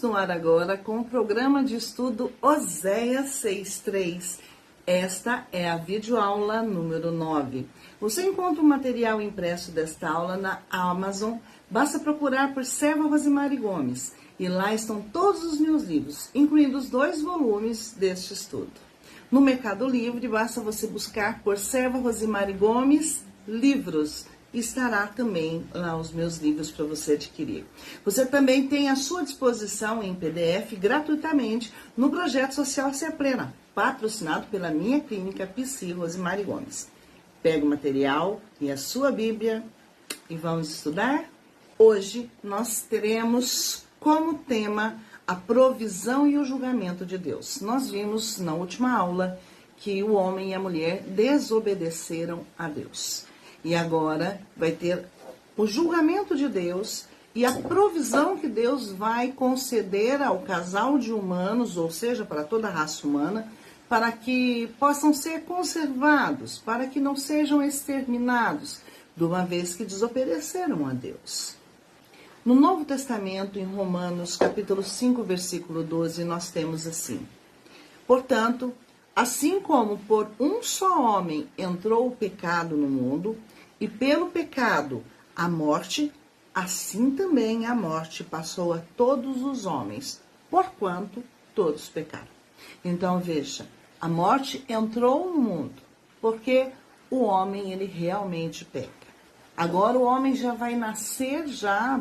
no ar agora com o programa de estudo Oséias 6.3. Esta é a videoaula número 9. Você encontra o material impresso desta aula na Amazon. Basta procurar por Serva Rosimari Gomes. E lá estão todos os meus livros, incluindo os 2 volumes deste estudo. No Mercado Livre, basta você buscar por Serva Rosimari Gomes Livros. Estará também lá os meus livros para você adquirir. Você também tem à sua disposição em PDF gratuitamente no Projeto Social Ser Plena, patrocinado pela minha clínica Psi Rosimari Gomes. Pega o material e a sua Bíblia e vamos estudar. Hoje nós teremos como tema a provisão e o julgamento de Deus. Nós vimos na última aula que o homem e a mulher desobedeceram a Deus. E agora vai ter o julgamento de Deus e a provisão que Deus vai conceder ao casal de humanos, ou seja, para toda a raça humana, para que possam ser conservados, para que não sejam exterminados, de uma vez que desobedeceram a Deus. No Novo Testamento, em Romanos, capítulo 5, versículo 12, nós temos assim: portanto, assim como por um só homem entrou o pecado no mundo, e pelo pecado a morte, assim também a morte passou a todos os homens, porquanto todos pecaram. Então veja, a morte entrou no mundo, porque o homem ele realmente peca. Agora o homem já vai nascer,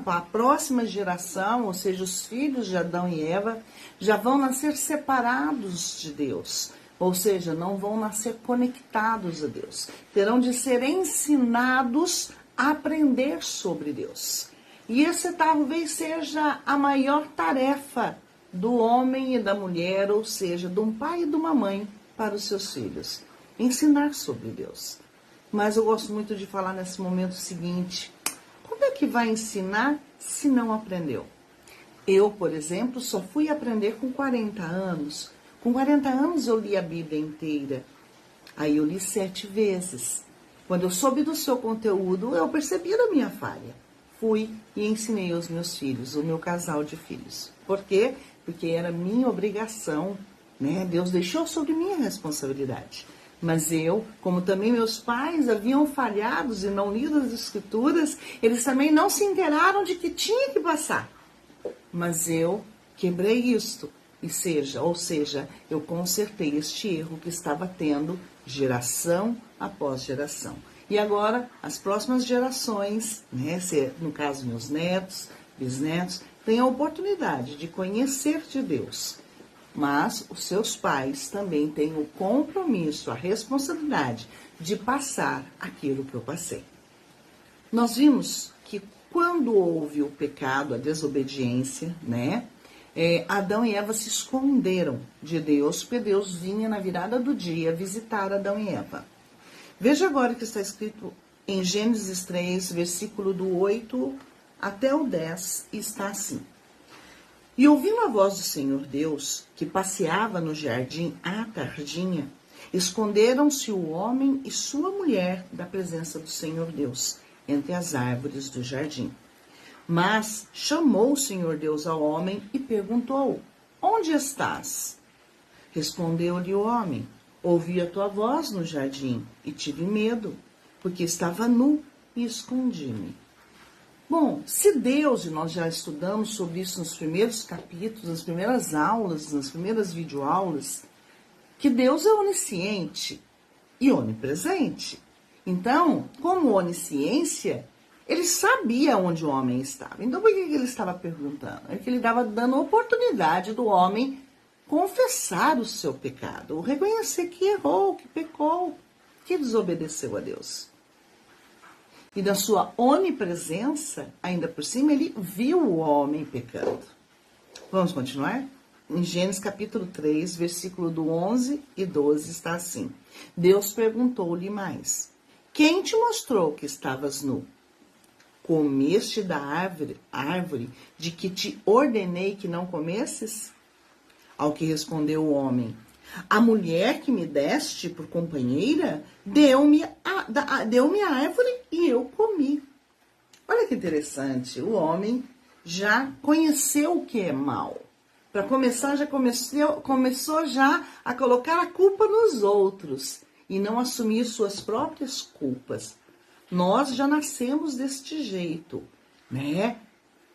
a próxima geração, ou seja, os filhos de Adão e Eva, já vão nascer separados de Deus. Ou seja, não vão nascer conectados a Deus. Terão de ser ensinados a aprender sobre Deus. E esse talvez seja a maior tarefa do homem e da mulher, ou seja, de um pai e de uma mãe para os seus filhos. Ensinar sobre Deus. Mas eu gosto muito de falar nesse momento o seguinte: como é que vai ensinar se não aprendeu? Eu, por exemplo, só fui aprender com 40 anos. Com 40 anos eu li a Bíblia inteira. Aí eu li 7 vezes. Quando eu soube do seu conteúdo, eu percebi a minha falha. Fui e ensinei aos meus filhos, o meu casal de filhos. Por quê? Porque era minha obrigação, né? Deus deixou sobre minha responsabilidade. Mas eu, como também meus pais haviam falhado e não lido as escrituras, eles também não se inteiraram de que tinha que passar. Mas eu quebrei isto. Ou seja, eu consertei este erro que estava tendo geração após geração. E agora, as próximas gerações, né, no caso meus netos, bisnetos, têm a oportunidade de conhecer de Deus. Mas os seus pais também têm o compromisso, a responsabilidade de passar aquilo que eu passei. Nós vimos que quando houve o pecado, a desobediência, né? Adão e Eva se esconderam de Deus, porque Deus vinha na virada do dia visitar Adão e Eva. Veja agora o que está escrito em Gênesis 3, versículo do 8 até o 10, está assim: e ouvindo a voz do Senhor Deus, que passeava no jardim à tardinha, esconderam-se o homem e sua mulher da presença do Senhor Deus, entre as árvores do jardim. Mas chamou o Senhor Deus ao homem e perguntou: onde estás? Respondeu-lhe o homem: ouvi a tua voz no jardim e tive medo, porque estava nu e escondi-me. Bom, se Deus, e nós já estudamos sobre isso nos primeiros capítulos, nas primeiras aulas, nas primeiras videoaulas, que Deus é onisciente e onipresente. Então, como onisciência, ele sabia onde o homem estava. Então, por que ele estava perguntando? É que ele estava dando a oportunidade do homem confessar o seu pecado, reconhecer que errou, que pecou, que desobedeceu a Deus. E na sua onipresença, ainda por cima, ele viu o homem pecando. Vamos continuar? Em Gênesis capítulo 3, versículo do 11 e 12, está assim: Deus perguntou-lhe mais: quem te mostrou que estavas nu? Comeste da árvore de que te ordenei que não comesses? Ao que respondeu o homem: a mulher que me deste por companheira deu-me a árvore e eu comi. Olha que interessante, o homem já conheceu o que é mal. Para começar, começou já a colocar a culpa nos outros e não assumir suas próprias culpas. Nós já nascemos deste jeito, né?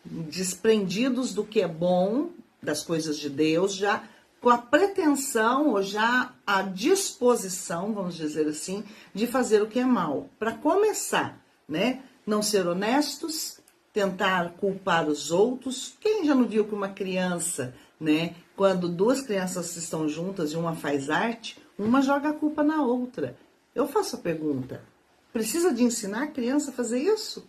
Desprendidos do que é bom, das coisas de Deus, já com a pretensão ou já a disposição, vamos dizer assim, de fazer o que é mal. Para começar, né? Não ser honestos, tentar culpar os outros. Quem já não viu que uma criança, né? Quando duas crianças estão juntas e uma faz arte, uma joga a culpa na outra. Eu faço a pergunta, precisa de ensinar a criança a fazer isso?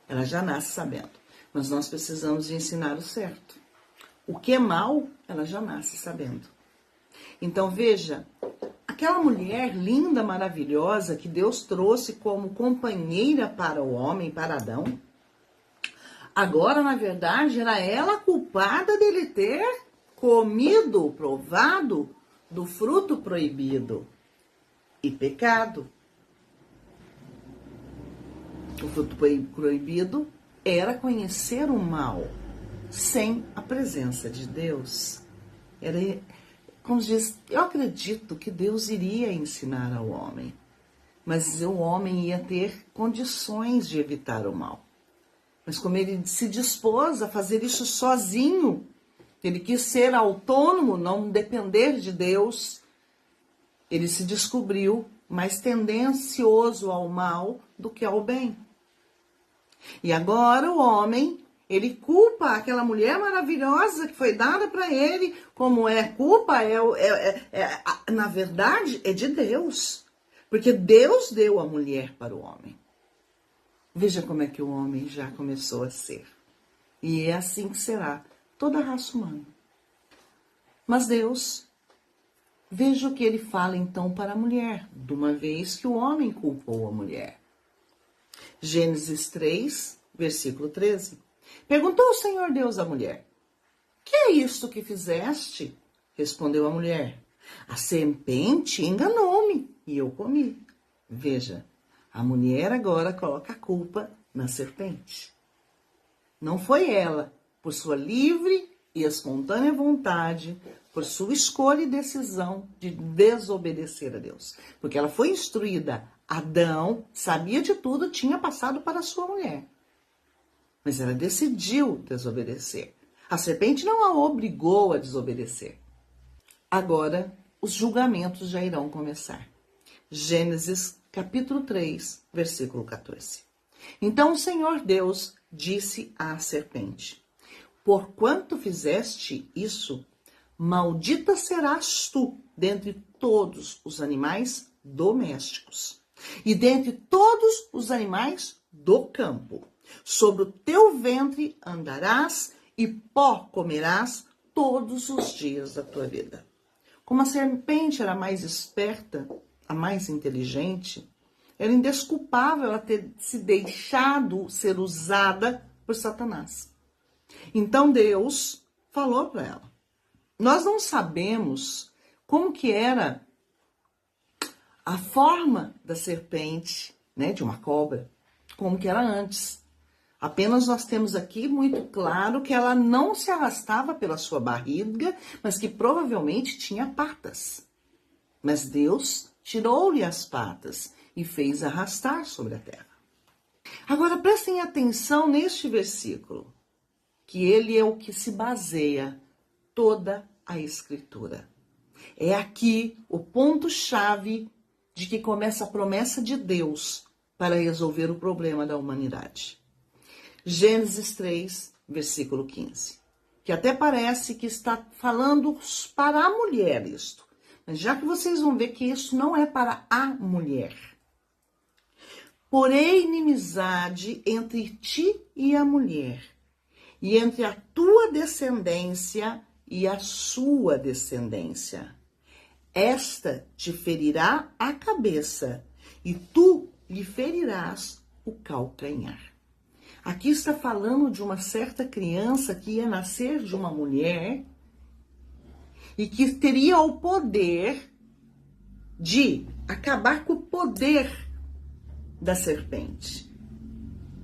Ela já nasce sabendo, mas nós precisamos de ensinar o certo. O que é mal, ela já nasce sabendo. Então veja, aquela mulher linda, maravilhosa, que Deus trouxe como companheira para o homem, para Adão, agora, na verdade, era ela a culpada dele ter comido, provado do fruto proibido e pecado. O fruto proibido era conhecer o mal sem a presença de Deus. Era, como diz, eu acredito que Deus iria ensinar ao homem, mas o homem ia ter condições de evitar o mal. Mas como ele se dispôs a fazer isso sozinho, ele quis ser autônomo, não depender de Deus, ele se descobriu mais tendencioso ao mal do que ao bem. E agora o homem, ele culpa aquela mulher maravilhosa que foi dada para ele, como é culpa, na verdade, é de Deus. Porque Deus deu a mulher para o homem. Veja como é que o homem já começou a ser. E é assim que será toda a raça humana. Mas Deus, veja o que ele fala então para a mulher, de uma vez que o homem culpou a mulher. Gênesis 3, versículo 13. Perguntou o Senhor Deus à mulher: que é isto que fizeste? Respondeu a mulher: a serpente enganou-me e eu comi. Veja, a mulher agora coloca a culpa na serpente. Não foi ela, por sua livre e espontânea vontade, por sua escolha e decisão de desobedecer a Deus. Porque ela foi instruída. Adão sabia de tudo, tinha passado para a sua mulher. Mas ela decidiu desobedecer. A serpente não a obrigou a desobedecer. Agora, os julgamentos já irão começar. Gênesis capítulo 3, versículo 14. Então o Senhor Deus disse à serpente: porquanto fizeste isso, maldita serás tu dentre todos os animais domésticos e dentre todos os animais do campo. Sobre o teu ventre andarás e pó comerás todos os dias da tua vida. Como a serpente era mais esperta, a mais inteligente, era indesculpável ela ter se deixado ser usada por Satanás. Então Deus falou para ela. Nós não sabemos como que era a forma da serpente, né, de uma cobra, como que era antes. Apenas nós temos aqui muito claro que ela não se arrastava pela sua barriga, mas que provavelmente tinha patas. Mas Deus tirou-lhe as patas e fez arrastar sobre a terra. Agora prestem atenção neste versículo, que ele é o que se baseia toda a Escritura. É aqui o ponto-chave de que começa a promessa de Deus para resolver o problema da humanidade. Gênesis 3, versículo 15. Que até parece que está falando para a mulher isto. Mas já que vocês vão ver que isso não é para a mulher. Porém, inimizade entre ti e a mulher, e entre a tua descendência e a sua descendência. Esta te ferirá a cabeça, e tu lhe ferirás o calcanhar. Aqui está falando de uma certa criança que ia nascer de uma mulher e que teria o poder de acabar com o poder da serpente.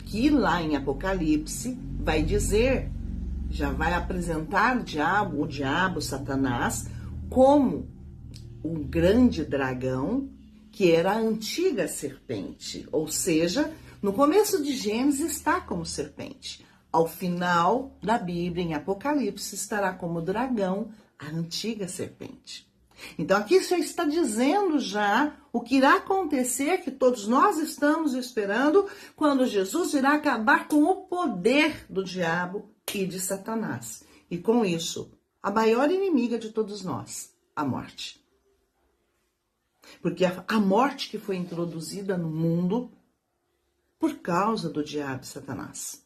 Que lá em Apocalipse vai dizer já vai apresentar o diabo, Satanás, como o grande dragão, que era a antiga serpente. Ou seja, no começo de Gênesis está como serpente. Ao final da Bíblia, em Apocalipse, estará como dragão, a antiga serpente. Então aqui já está dizendo já o que irá acontecer, que todos nós estamos esperando, quando Jesus irá acabar com o poder do diabo e de Satanás. E com isso, a maior inimiga de todos nós, a morte. Porque a morte que foi introduzida no mundo por causa do diabo e Satanás.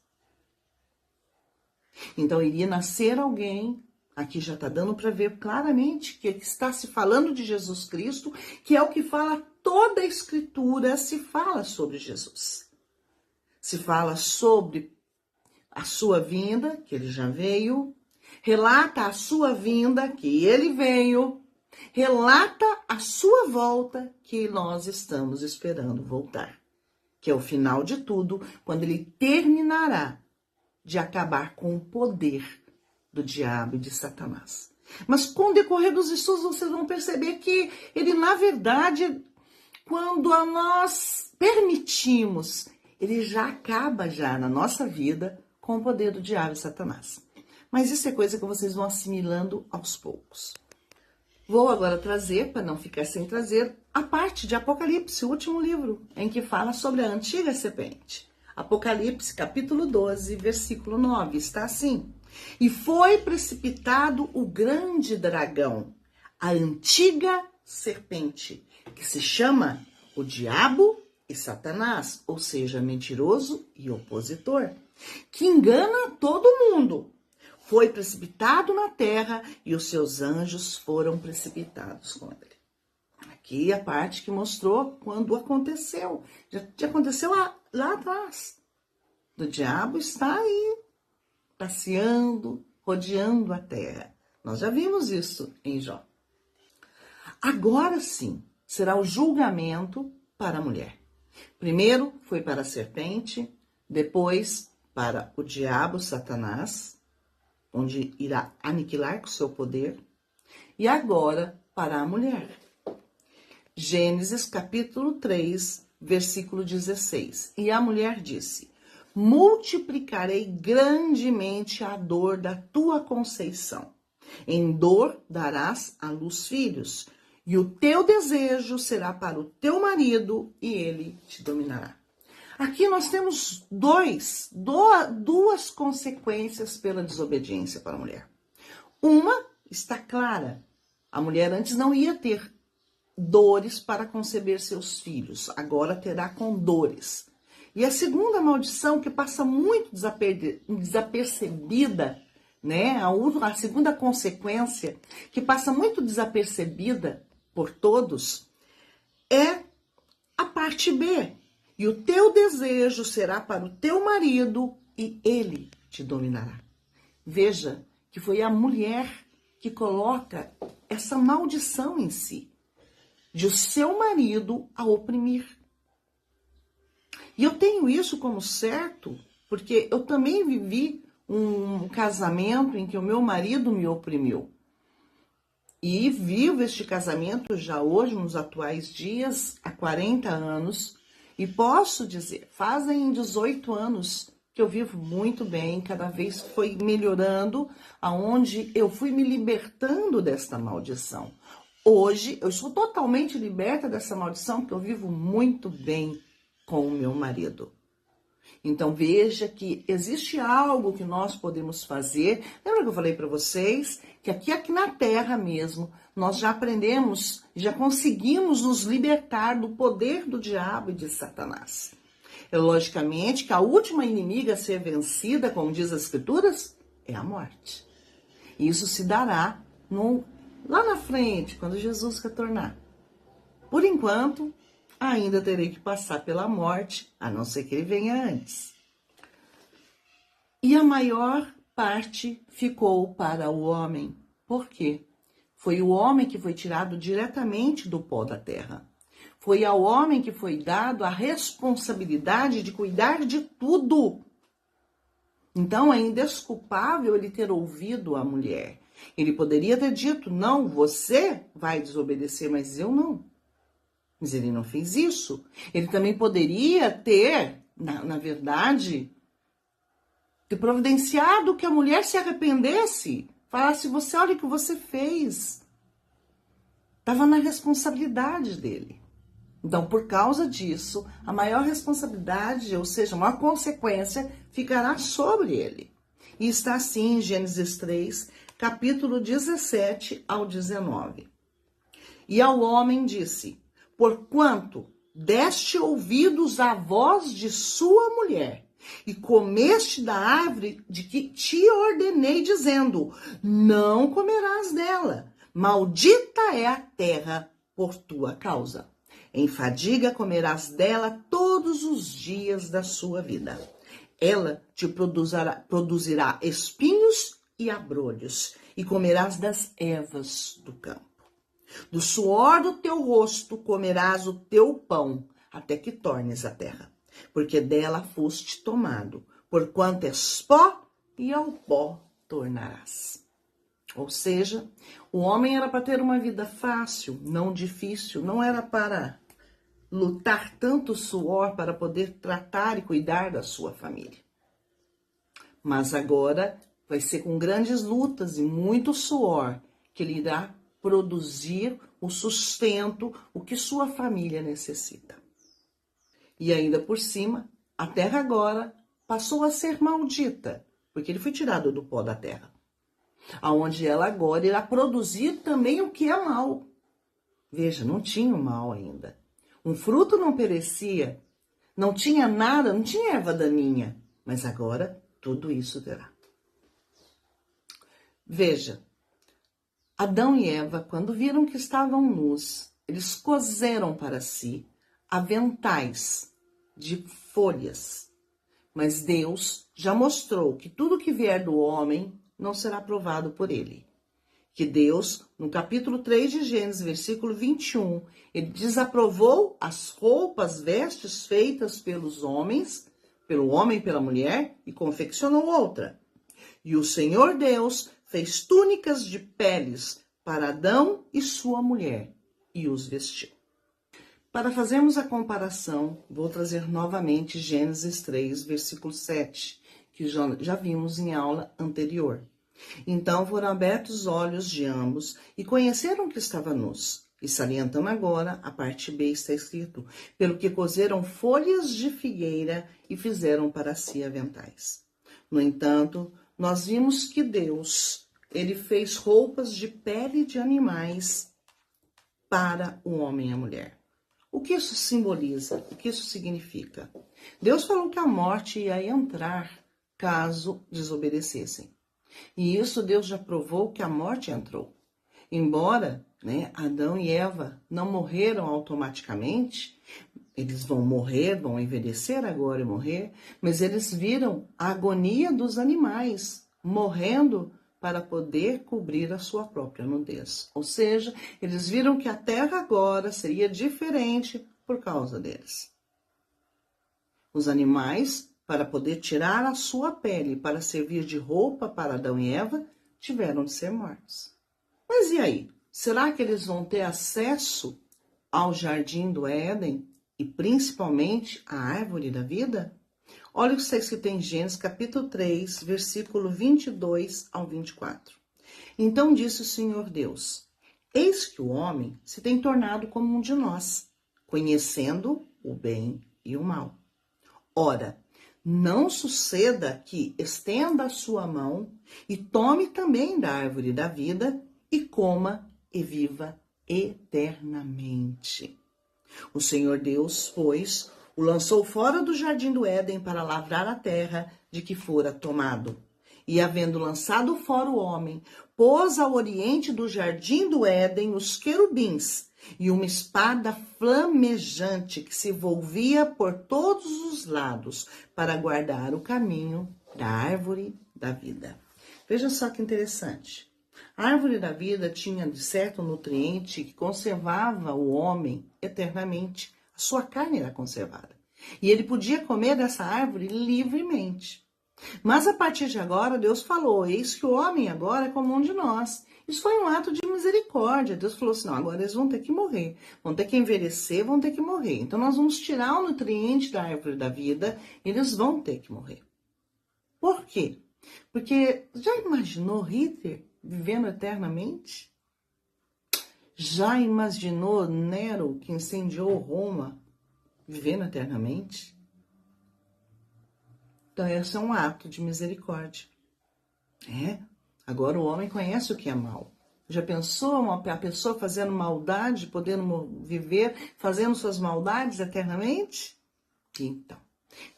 Então iria nascer alguém, aqui já está dando para ver claramente que está se falando de Jesus Cristo, que é o que fala toda a Escritura, se fala sobre Jesus. Se fala sobre a sua vinda, que ele já veio, relata a sua vinda, que ele veio, relata a sua volta, que nós estamos esperando voltar. Que é o final de tudo, quando ele terminará de acabar com o poder do diabo e de Satanás. Mas com o decorrer dos estudos, vocês vão perceber que ele, na verdade, quando a nós permitimos, ele já acaba já na nossa vida com o poder do diabo e Satanás. Mas isso é coisa que vocês vão assimilando aos poucos. Vou agora trazer, para não ficar sem trazer, a parte de Apocalipse, o último livro, em que fala sobre a antiga serpente. Apocalipse, capítulo 12, versículo 9, está assim: E foi precipitado o grande dragão, a antiga serpente, que se chama o diabo e Satanás, ou seja, mentiroso e opositor, que engana todo mundo. Foi precipitado na terra e os seus anjos foram precipitados com ele. Aqui a parte que mostrou quando aconteceu. Já aconteceu lá atrás. O diabo está aí, passeando, rodeando a terra. Nós já vimos isso em Jó. Agora sim, será o julgamento para a mulher. Primeiro foi para a serpente, depois para o diabo, Satanás, onde irá aniquilar com seu poder, e agora para a mulher. Gênesis capítulo 3, versículo 16. E a mulher disse: multiplicarei grandemente a dor da tua conceição. Em dor darás à luz filhos, e o teu desejo será para o teu marido, e ele te dominará. Aqui nós temos duas consequências pela desobediência para a mulher. Uma está clara. A mulher antes não ia ter dores para conceber seus filhos. Agora terá com dores. E a segunda maldição, que passa muito desapercebida, né? A segunda consequência, que passa muito desapercebida por todos, é a parte B. E o teu desejo será para o teu marido e ele te dominará. Veja que foi a mulher que coloca essa maldição em si, de o seu marido a oprimir. E eu tenho isso como certo, porque eu também vivi um casamento em que o meu marido me oprimiu. E vivo este casamento já hoje, nos atuais dias, há 40 anos, e posso dizer, fazem 18 anos que eu vivo muito bem, cada vez foi melhorando, aonde eu fui me libertando desta maldição. Hoje, eu sou totalmente liberta dessa maldição, porque eu vivo muito bem com o meu marido. Então, veja que existe algo que nós podemos fazer. Lembra que eu falei para vocês que aqui na Terra mesmo, nós já aprendemos, já conseguimos nos libertar do poder do diabo e de Satanás. É logicamente que a última inimiga a ser vencida, como diz as Escrituras, é a morte. E isso se dará lá na frente, quando Jesus retornar. Por enquanto, ainda terei que passar pela morte, a não ser que ele venha antes. E a maior parte ficou para o homem. Por quê? Foi o homem que foi tirado diretamente do pó da terra. Foi ao homem que foi dado a responsabilidade de cuidar de tudo. Então é indesculpável ele ter ouvido a mulher. Ele poderia ter dito, não, você vai desobedecer, mas eu não. Mas ele não fez isso. Ele também poderia ter, na verdade, ter providenciado que a mulher se arrependesse. Falasse, você, olha o que você fez. Estava na responsabilidade dele. Então, por causa disso, a maior responsabilidade, ou seja, a maior consequência, ficará sobre ele. E está assim em Gênesis 3, capítulo 17 ao 19. E ao homem disse, porquanto deste ouvidos à voz de sua mulher, e comeste da árvore de que te ordenei, dizendo, não comerás dela, maldita é a terra por tua causa. Em fadiga comerás dela todos os dias da sua vida. Ela te produzirá espinhos e abrolhos, e comerás das ervas do campo. Do suor do teu rosto comerás o teu pão, até que tornes a terra, porque dela foste tomado, porquanto és pó, e ao pó tornarás. Ou seja, o homem era para ter uma vida fácil, não difícil, não era para lutar tanto suor para poder tratar e cuidar da sua família. Mas agora vai ser com grandes lutas e muito suor que ele irá produzir o sustento, o que sua família necessita. E ainda por cima, a terra agora passou a ser maldita, porque ele foi tirado do pó da terra. Aonde ela agora irá produzir também o que é mal. Veja, não tinha o mal ainda. Um fruto não perecia, não tinha nada, não tinha erva daninha, mas agora tudo isso terá. Veja, Adão e Eva, quando viram que estavam nus, eles coseram para si aventais de folhas. Mas Deus já mostrou que tudo que vier do homem não será provado por ele. Que Deus, no capítulo 3 de Gênesis, versículo 21, ele desaprovou as roupas, vestes feitas pelos homens, pelo homem e pela mulher, e confeccionou outra. E o Senhor Deus fez túnicas de peles para Adão e sua mulher, e os vestiu. Para fazermos a comparação, vou trazer novamente Gênesis 3, versículo 7, que já vimos em aula anterior. Então foram abertos os olhos de ambos e conheceram que estava nus. E salientando agora, a parte B está escrito, pelo que coseram folhas de figueira e fizeram para si aventais. No entanto, nós vimos que Deus, ele fez roupas de pele de animais para o homem e a mulher. O que isso simboliza? O que isso significa? Deus falou que a morte ia entrar caso desobedecessem. E isso Deus já provou que a morte entrou. Embora, Adão e Eva não morreram automaticamente, eles vão morrer, vão envelhecer agora e morrer, mas eles viram a agonia dos animais morrendo para poder cobrir a sua própria nudez. Ou seja, eles viram que a terra agora seria diferente por causa deles. Os animais, para poder tirar a sua pele para servir de roupa para Adão e Eva, tiveram de ser mortos. Mas e aí? Será que eles vão ter acesso ao jardim do Éden e principalmente à árvore da vida? Olha o que está escrito em Gênesis capítulo 3, versículo 22 ao 24. Então disse o Senhor Deus, eis que o homem se tem tornado como um de nós, conhecendo o bem e o mal. Ora, não suceda que estenda a sua mão e tome também da árvore da vida e coma e viva eternamente. O Senhor Deus, pois, o lançou fora do jardim do Éden para lavrar a terra de que fora tomado. E havendo lançado fora o homem, pôs ao oriente do jardim do Éden os querubins e uma espada flamejante que se volvia por todos os lados para guardar o caminho da árvore da vida. Veja só que interessante. A árvore da vida tinha de certo nutriente que conservava o homem eternamente. A sua carne era conservada. E ele podia comer dessa árvore livremente. Mas a partir de agora, Deus falou, eis que o homem agora é como um de nós. Isso foi um ato de misericórdia. Deus falou assim, não, agora eles vão ter que morrer, vão ter que envelhecer, vão ter que morrer. Então nós vamos tirar o nutriente da árvore da vida, e eles vão ter que morrer. Por quê? Porque já imaginou Hitler vivendo eternamente? Já imaginou Nero, que incendiou Roma, vivendo eternamente? Então, esse é um ato de misericórdia. Agora o homem conhece o que é mal. Já pensou a pessoa fazendo maldade, podendo viver, fazendo suas maldades eternamente? Então,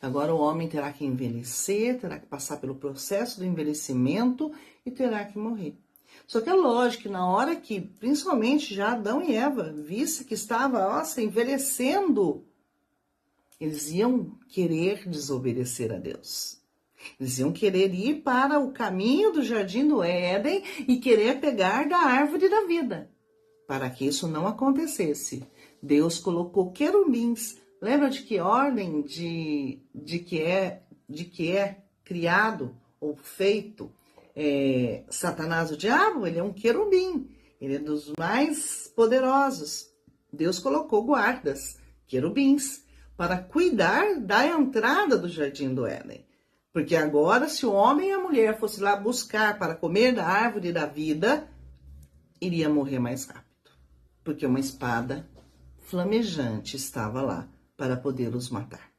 agora o homem terá que envelhecer, terá que passar pelo processo do envelhecimento e terá que morrer. Só que é lógico que na hora que, principalmente já Adão e Eva, visse que estava, envelhecendo, eles iam querer desobedecer a Deus. Eles iam querer ir para o caminho do jardim do Éden e querer pegar da árvore da vida. Para que isso não acontecesse, Deus colocou querubins. Lembra de que ordem de que é criado ou feito Satanás, o diabo? Ele é um querubim. Ele é dos mais poderosos. Deus colocou guardas, querubins, para cuidar da entrada do jardim do Éden. Porque agora, se o homem e a mulher fossem lá buscar para comer da árvore da vida, iria morrer mais rápido. Porque uma espada flamejante estava lá para poder os matar.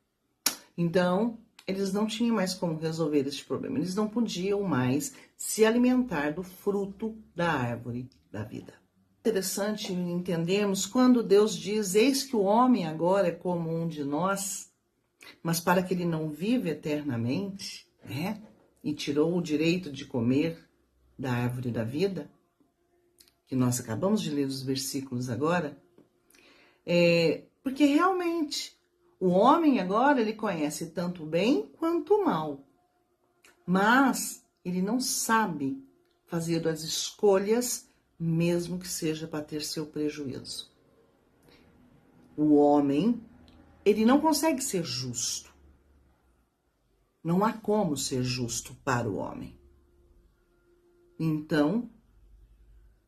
Então, eles não tinham mais como resolver este problema. Eles não podiam mais se alimentar do fruto da árvore da vida. Interessante entendermos quando Deus diz, eis que o homem agora é como um de nós, mas para que ele não viva eternamente, e tirou o direito de comer da árvore da vida, que nós acabamos de ler os versículos agora, porque realmente o homem agora ele conhece tanto o bem quanto o mal, mas ele não sabe fazer as escolhas, mesmo que seja para ter seu prejuízo. O homem, ele não consegue ser justo. Não há como ser justo para o homem. Então,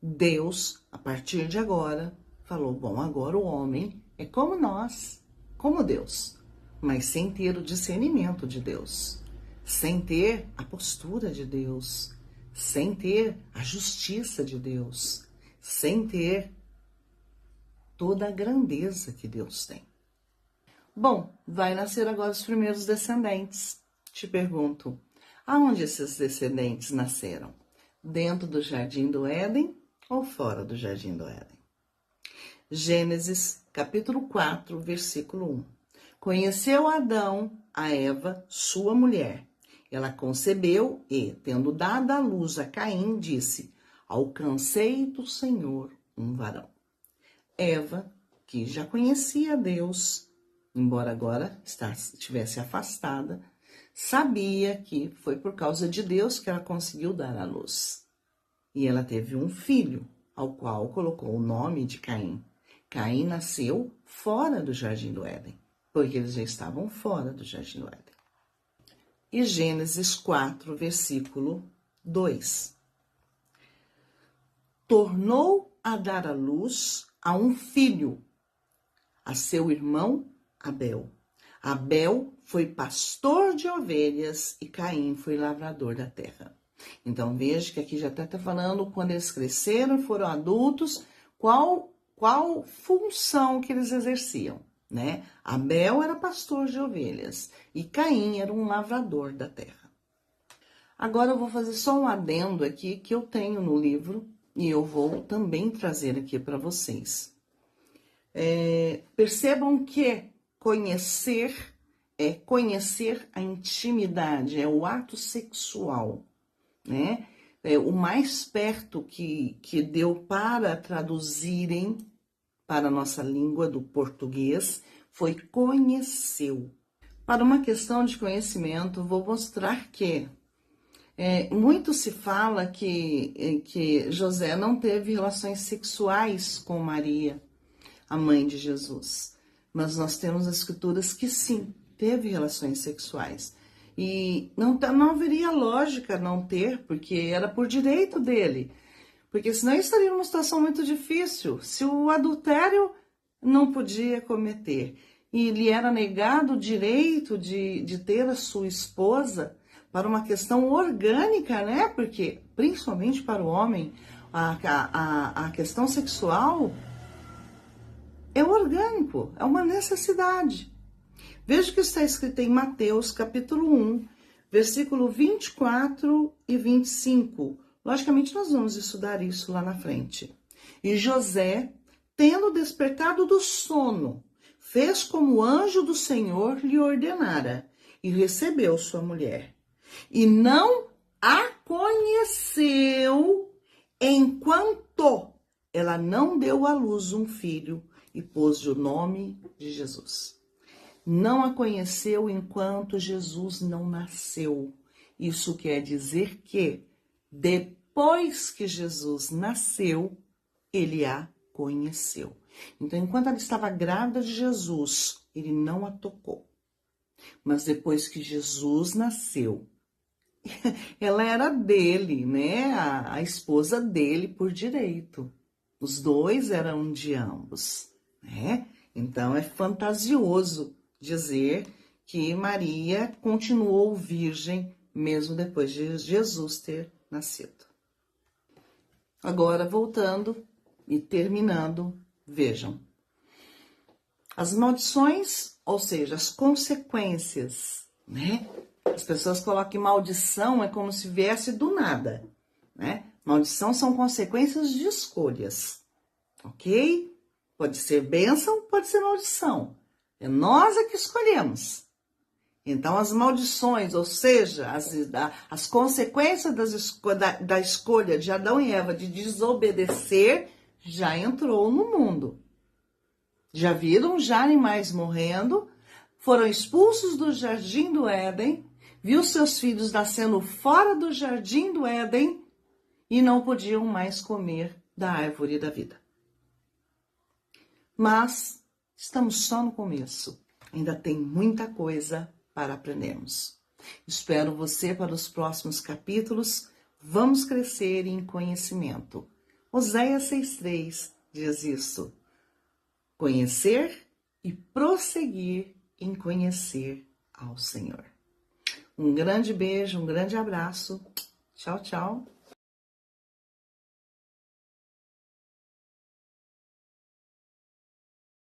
Deus, a partir de agora, falou, bom, agora o homem é como nós, como Deus, mas sem ter o discernimento de Deus, sem ter a postura de Deus, sem ter a justiça de Deus, sem ter toda a grandeza que Deus tem. Bom, vai nascer agora os primeiros descendentes. Te pergunto, aonde esses descendentes nasceram? Dentro do jardim do Éden ou fora do jardim do Éden? Gênesis, capítulo 4, versículo 1. Conheceu Adão a Eva, sua mulher. Ela concebeu e, tendo dado à luz a Caim, disse, alcancei do Senhor um varão. Eva, que já conhecia Deus, embora agora estivesse afastada, sabia que foi por causa de Deus que ela conseguiu dar à luz. E ela teve um filho, ao qual colocou o nome de Caim. Caim nasceu fora do jardim do Éden, porque eles já estavam fora do jardim do Éden. E Gênesis 4, versículo 2. Tornou a dar à luz a um filho, a seu irmão Abel. Abel foi pastor de ovelhas e Caim foi lavrador da terra. Então veja que aqui já está falando quando eles cresceram e foram adultos, qual função que eles exerciam, né? Abel era pastor de ovelhas e Caim era um lavrador da terra. Agora eu vou fazer só um adendo aqui que eu tenho no livro e eu vou também trazer aqui para vocês. Percebam que conhecer é conhecer a intimidade, é o ato sexual, né? O mais perto que deu para traduzirem para a nossa língua do português foi conheceu. Para uma questão de conhecimento, vou mostrar que muito se fala que José não teve relações sexuais com Maria, a mãe de Jesus. Mas nós temos as escrituras que sim, teve relações sexuais. E não haveria lógica não ter, porque era por direito dele. Porque senão ele estaria numa situação muito difícil. Se o adultério não podia cometer e lhe era negado o direito de ter a sua esposa para uma questão orgânica, né? Porque, principalmente para o homem, a questão sexual é orgânico, é uma necessidade. Veja o que está escrito em Mateus, capítulo 1, versículo 24 e 25. Logicamente, nós vamos estudar isso lá na frente. E José, tendo despertado do sono, fez como o anjo do Senhor lhe ordenara, e recebeu sua mulher. E não a conheceu enquanto ela não deu à luz um filho, e pôs-lhe o nome de Jesus. Não a conheceu enquanto Jesus não nasceu. Isso quer dizer que, depois que Jesus nasceu, ele a conheceu. Então, enquanto ela estava grávida de Jesus, ele não a tocou. Mas depois que Jesus nasceu, ela era dele, né? A esposa dele por direito. Os dois eram de ambos, né? Então, é fantasioso dizer que Maria continuou virgem mesmo depois de Jesus ter nascido. Agora, voltando e terminando, vejam. As maldições, ou seja, as consequências, né? As pessoas colocam que maldição é como se viesse do nada, né? Maldição são consequências de escolhas, ok? Pode ser bênção, pode ser maldição. É nós que escolhemos. Então, as maldições, ou seja, as consequências da escolha de Adão e Eva de desobedecer, já entrou no mundo. Já viram já animais morrendo, foram expulsos do jardim do Éden, viu seus filhos nascendo fora do jardim do Éden e não podiam mais comer da árvore da vida. Mas estamos só no começo. Ainda tem muita coisa para aprendermos. Espero você para os próximos capítulos. Vamos crescer em conhecimento. Oséias 6,3 diz isso. Conhecer e prosseguir em conhecer ao Senhor. Um grande beijo, um grande abraço. Tchau, tchau.